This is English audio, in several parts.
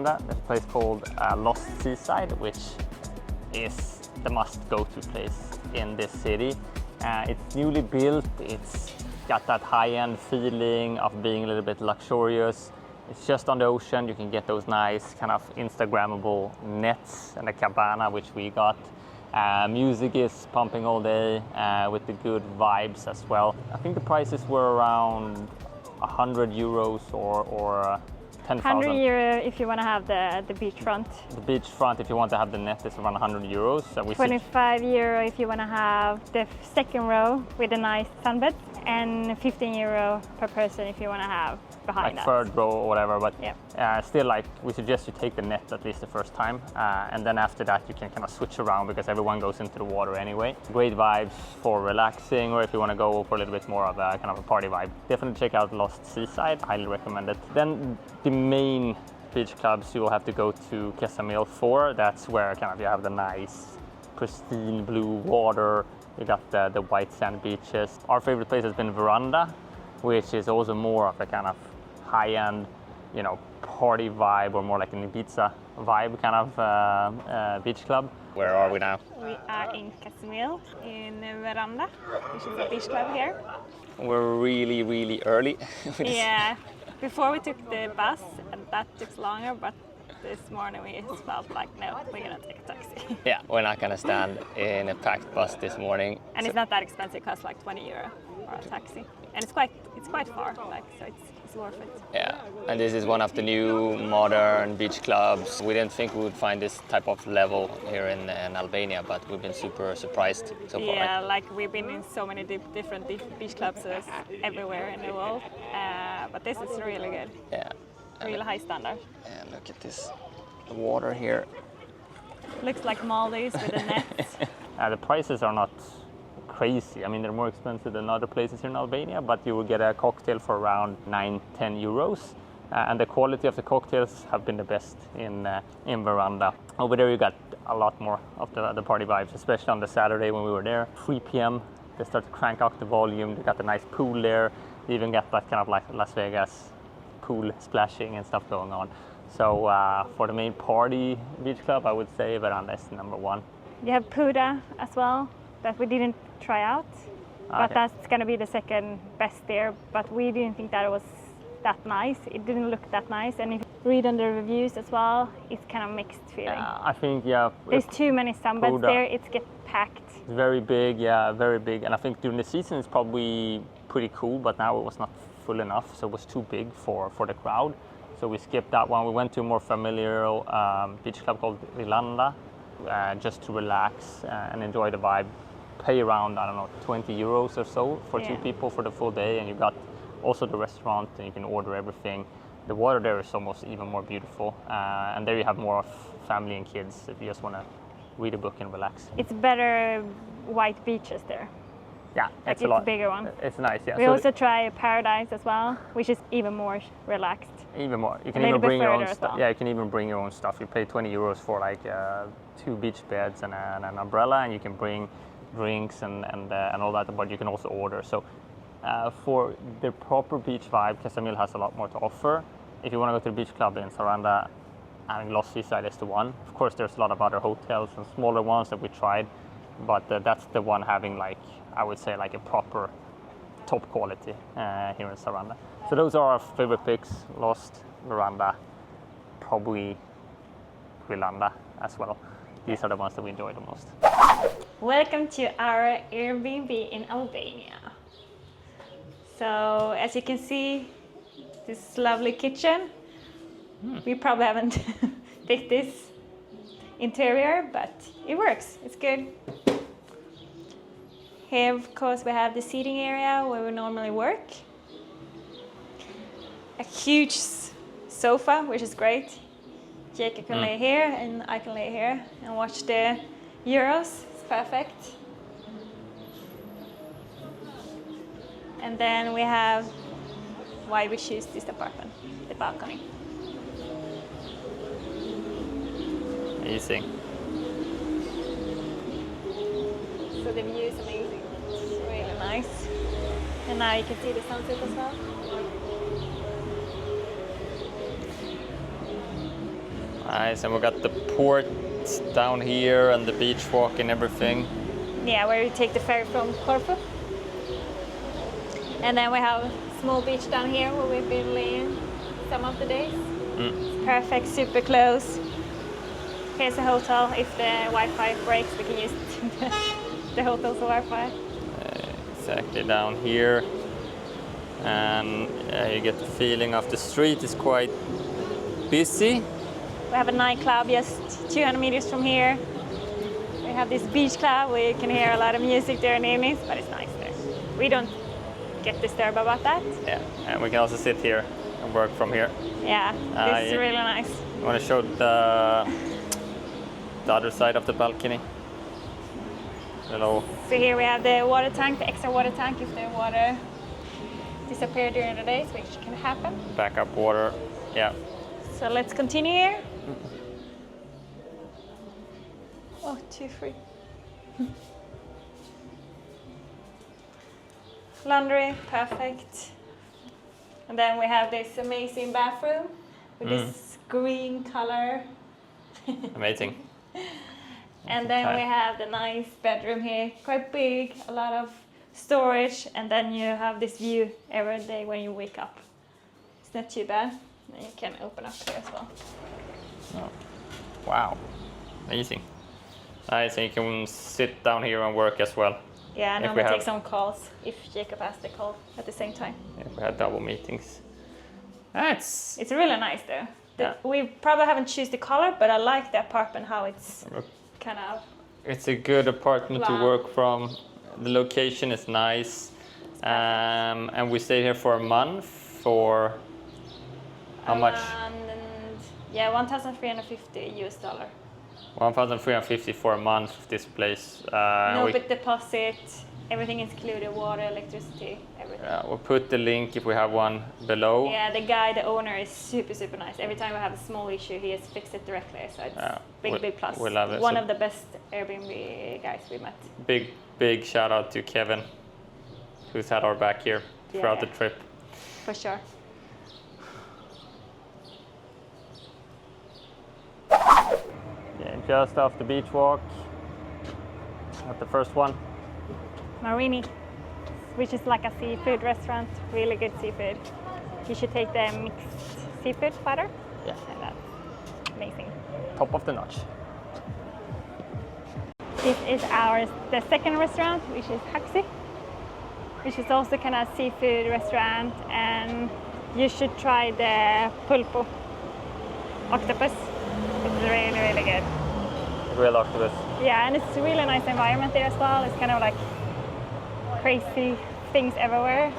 Saranda. There's a place called Lost Seaside, which is the must-go-to place in this city. It's newly built, it's got that high-end feeling of being a little bit luxurious. It's just on the ocean, you can get those nice kind of Instagrammable nets and a cabana, which we got. Music is pumping all day with the good vibes as well. I think the prices were around 100 euros or 10,000. 100 euro if you want to have the beachfront. The beachfront, if you want to have the net, is around 100 euros. 25 euro if you want to have the second row with a nice sunbed, and 15 euro per person if you want to have behind like us. Third row or whatever, but yeah. Still, like, we suggest you take the net at least the first time, and then after that you can kind of switch around because everyone goes into the water anyway. Great vibes for relaxing, or if you want to go for a little bit more of a kind of a party vibe. Definitely check out Lost Seaside, highly recommend it. Then the main beach clubs you will have to go to Ksamil for. That's where kind of you have the nice pristine blue water, you got the white sand beaches. Our favorite place has been Veranda, which is also more of a kind of high-end, you know, party vibe, or more like an Ibiza vibe kind of beach club. Where are we now? We are in Ksamil, in Veranda, which is a beach club here. We're really early. Yeah, before we took the bus, and that took longer, but this morning we felt like, no, we're gonna take a taxi. Yeah, we're not gonna stand in a packed bus this morning. And it's not that expensive, it costs like 20 euro for a taxi. And it's quite far, like, so it's worth it. Yeah, and this is one of the new modern beach clubs. We didn't think we would find this type of level here in Albania, but we've been super surprised so far. Yeah, like we've been in so many different beach clubs everywhere in the world, but this is really good. Yeah. Really high standard. And look at this water here. Looks like Maldives with the nets. The prices are not crazy. I mean, they're more expensive than other places here in Albania, but you will get a cocktail for around 9-10 euros. And the quality of the cocktails have been the best in Veranda. Over there you got a lot more of the party vibes, especially on the Saturday when we were there. 3 p.m. they start to crank up the volume. They got the nice pool there. They even got that kind of like Las Vegas pool splashing and stuff going on. So for the main party beach club, I would say Veranda is number one. You have Puda as well, that we didn't try out, but that's going to be the second best there. But we didn't think that it was that nice. It didn't look that nice, and if you read on the reviews as well, it's kind of mixed feeling. I think, yeah. There's too many sunbeds there, it gets packed. It's very big, yeah, very big. And I think during the season it's probably pretty cool, but now it was not full enough, so it was too big for the crowd. So we skipped that one. We went to a more familiar beach club called Rilanda, just to relax and enjoy the vibe. Pay around, I don't know, 20 euros or so for two people for the full day, and you got also the restaurant, and you can order everything. The water there is almost even more beautiful, and there you have more of family and kids if you just want to read a book and relax. It's better white beaches there. Yeah, like it's a bigger one. It's nice, yeah. We also try Paradise as well, which is even more relaxed. Even more. You can even bring your own stuff. Yeah, you can even bring your own stuff. You pay 20 euros for like 2 beach beds and an umbrella, and you can bring drinks and all that, but you can also order. So for the proper beach vibe, Ksamil has a lot more to offer. If you want to go to the beach club in Saranda, I think Lost Seaside is the one. Of course, there's a lot of other hotels and smaller ones that we tried, but that's the one having, like, I would say, like a proper top quality here in Saranda. So those are our favorite picks: Lost, Veranda, probably Rilanda as well. These are the ones that we enjoy the most. Welcome to our Airbnb in Albania. So as you can see, this lovely kitchen. We probably haven't picked this interior, but it works. It's good. Here, of course, we have the seating area where we normally work. A huge sofa, which is great. Jacob can lay here, and I can lay here and watch the Euros. It's perfect. And then we have why we choose this apartment, the balcony. Amazing. So the view is amazing. It's really nice. And now you can see the sunset as well. Nice, and we got the port down here and the beach walk and everything. Yeah, where you take the ferry from Corfu. And then we have a small beach down here where we've been laying some of the days. It's perfect, super close. Here's a hotel. If the Wi-Fi breaks, we can use the hotel's Wi-Fi. Exactly down here. And you get the feeling of the street is quite busy. We have a nightclub just 200 meters from here. We have this beach club where you can hear a lot of music during the evenings, but it's nice there. We don't get disturbed about that. Yeah, and we can also sit here and work from here. Yeah, this is really nice. You want to show the other side of the balcony? Hello. So here we have the water tank, the extra water tank if the water disappears during the days, which can happen. Backup water, yeah. So let's continue here. 1, 2, 3. Laundry, perfect. And then we have this amazing bathroom with this green color. Amazing. And then we have the nice bedroom here, quite big, a lot of storage, and then you have this view every day when you wake up. It's not too bad. And you can open up here as well. Oh. Wow, amazing. Nice, and you can sit down here and work as well. Yeah, and I'm gonna take some calls if Jacob has the call at the same time. If we had double meetings. It's really nice though. Yeah. We probably haven't chosen the color, but I like the apartment, how it's kind of... It's a good apartment to work from. The location is nice. And we stayed here for a month for how much? Yeah, $1,350 US. 1,350 for a month, this place. No big deposit, everything is included, water, electricity, everything. We'll put the link if we have one below. Yeah, the guy, the owner is super, super nice. Every time we have a small issue, he has fixed it directly, so it's big plus. We love it. One of the best Airbnb guys we met. Big shout out to Kevin, who's had our back here throughout the trip. For sure. Yeah, just off the beach walk, at the first one. Marini, which is like a seafood restaurant, really good seafood. You should take the mixed seafood platter. Yeah. And that's amazing. Top of the notch. This is the second restaurant, which is Haxi, which is also kind of seafood restaurant, and you should try the pulpo octopus. It's really, really good. Real octopus. Yeah, and it's a really nice environment there as well. It's kind of like crazy things everywhere,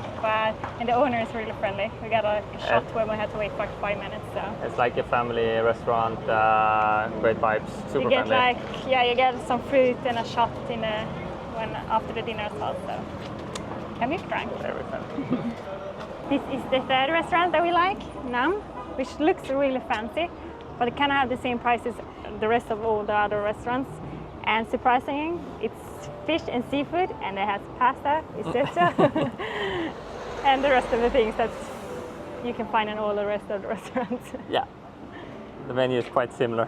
and the owner is really friendly. We got a shot when we had to wait for 5 minutes. So it's like a family restaurant, great vibes, super you get friendly. You get some fruit and a shot after the dinner as well. So can be drunk. Very friendly. This is the third restaurant that we like, Nam, which looks really fancy, but it kind of have the same price as the rest of all the other restaurants. And surprisingly, it's fish and seafood, and it has pasta, risotto, and the rest of the things that you can find in all the rest of the restaurants. Yeah, the menu is quite similar.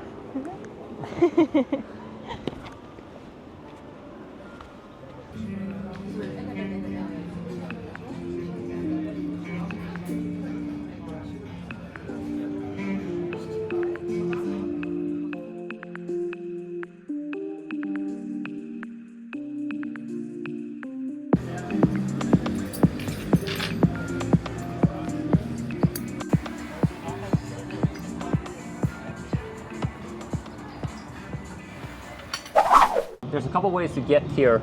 There's a couple ways to get here.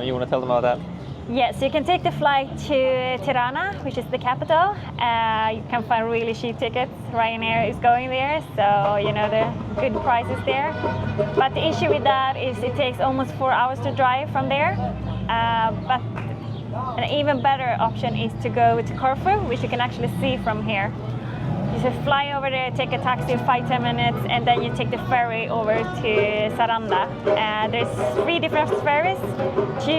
You want to tell them about that? Yes, you can take the flight to Tirana, which is the capital. You can find really cheap tickets. Ryanair is going there, so you know the good prices there. But the issue with that is it takes almost 4 hours to drive from there. But an even better option is to go to Corfu, which you can actually see from here. You just fly over there, take a taxi, 5-10 minutes, and then you take the ferry over to Saranda. There's 3 different ferries. 2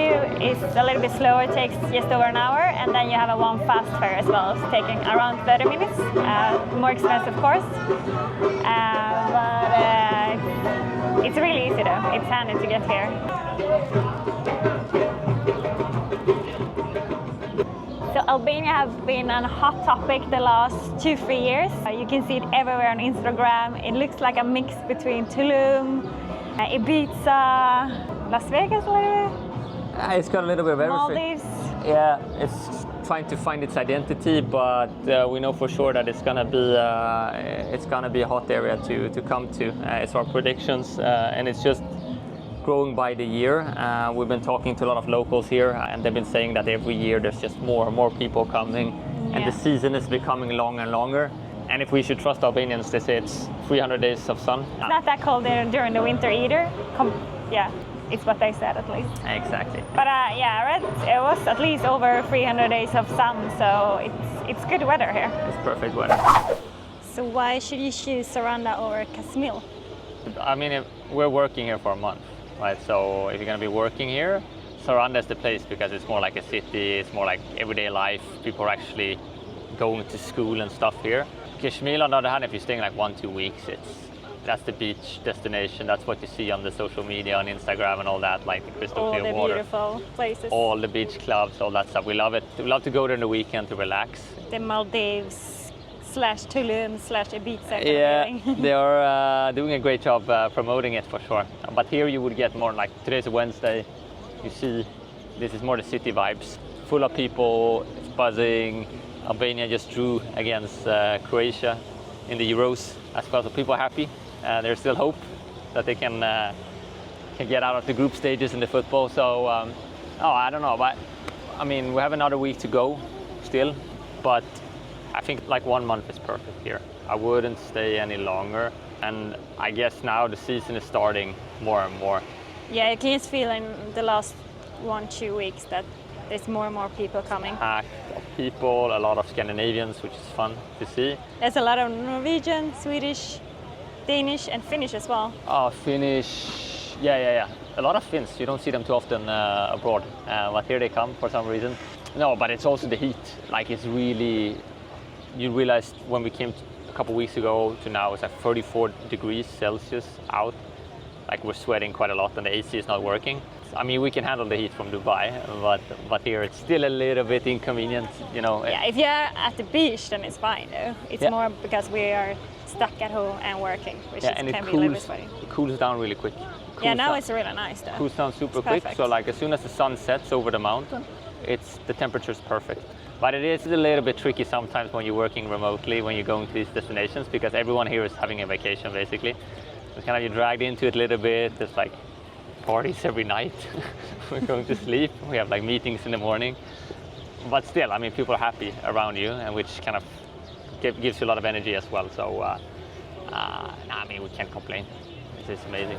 is a little bit slower, takes just over an hour, and then you have one fast ferry as well, it's taking around 30 minutes. More expensive, of course. But it's handy to get here. So Albania has been a hot topic the last 2-3 years. You can see it everywhere on Instagram. It looks like a mix between Tulum, Ibiza, Las Vegas a little bit. It's got a little bit of everything. Maldives. Yeah, it's trying to find its identity, but we know for sure that it's gonna be a hot area to come to. It's our predictions, and it's just growing by the year. We've been talking to a lot of locals here, and they've been saying that every year there's just more and more people coming, and the season is becoming longer and longer. And if we should trust Albanians, they say it's 300 days of sun. It's not that cold there during the winter either. It's what they said at least. Exactly. But I read it was at least over 300 days of sun, so it's good weather here. It's perfect weather. So why should you choose Saranda over Ksamil? I mean, we're working here for a month, right? So if you're going to be working here, Saranda is the place because it's more like a city, it's more like everyday life. People are actually going to school and stuff here. Ksamil, on the other hand, if you're staying like 1-2 weeks, that's the beach destination. That's what you see on the social media, on Instagram and all that, like the crystal clear water. All the beautiful places. All the beach clubs, all that stuff. We love it. We love to go there on the weekend to relax. The Maldives / Tulum / Ibiza. Yeah, they are doing a great job promoting it for sure. But here you would get more like, today's Wednesday, you see this is more the city vibes. Full of people, it's buzzing. Albania just drew against Croatia in the Euros as well, so people are happy. There's still hope that they can get out of the group stages in the football. So, I don't know, but I mean, we have another week to go still, but I think like 1 month is perfect here. I wouldn't stay any longer, and I guess now the season is starting more and more. Yeah, you can just feel in the last 1-2 weeks that there's more and more people coming. Packed of people, a lot of Scandinavians, which is fun to see. There's a lot of Norwegian, Swedish, Danish, and Finnish as well. Oh, Finnish, yeah. A lot of Finns. You don't see them too often abroad, but here they come for some reason. No, but it's also the heat. Like, it's really, you realized when we came a couple weeks ago to now, it's like 34 degrees Celsius out. Like, we're sweating quite a lot and the AC is not working. I mean, we can handle the heat from Dubai, but here it's still a little bit inconvenient, you know. Yeah, if you're at the beach, then it's fine, though. It's more because we are stuck at home and working, which can be a little bit sweaty. It cools down really quick. Now it's really nice, though. Cools down super quick, so like as soon as the sun sets over the mountain, the temperature's perfect. But it is a little bit tricky sometimes when you're working remotely, when you're going to these destinations, because everyone here is having a vacation, basically. It's kind of, you're dragged into it a little bit. There's like parties every night. We're going to sleep. We have like meetings in the morning. But still, I mean, people are happy around you, and which kind of gives you a lot of energy as well. So, I mean, we can't complain. This is amazing.